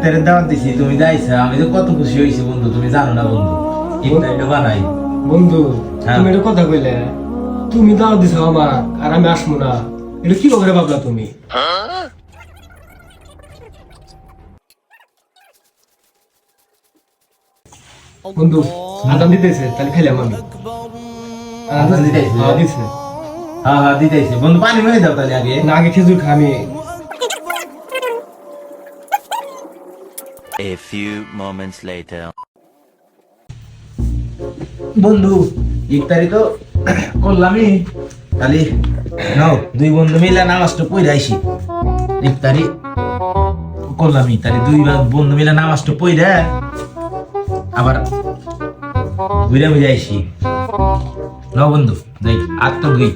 ইফতারের দাওয়াত দিছি, তুমি যাইছো, আমি তো কত খুশি হয়েছি বন্ধু, তুমি জানো না বন্ধু। ইফতারটা বানাই বন্ধু, হ্যাঁ। তুমি এটা কথা কইলে, তুমি দাও দিছো আমার আর আমি আসবো না, এটা কি করে ভাবলা তুমি? বন্ধু আদান দিতেছে, তাহলে খেলাম আমি। আদান দিতেছে? হ্যাঁ দিতেছে। হ্যাঁ হ্যাঁ দিতেছি বন্ধু, পানি মেরে দাও তাহলে আগে। না আগে খেজুর খা, আমি A few moments later. বন্ধু ইফতারি তো করলামই, তাহলে নাও দুই বন্ধু মিলে নামাজটা পড়ে আইসি। ইফতারি করলামই, তাহলে দুই বন্ধু মিলে নামাজটা পড়ে আবার ঘুরে ঘুরে আইসি। নাও বন্ধু যাই, আর তো দুই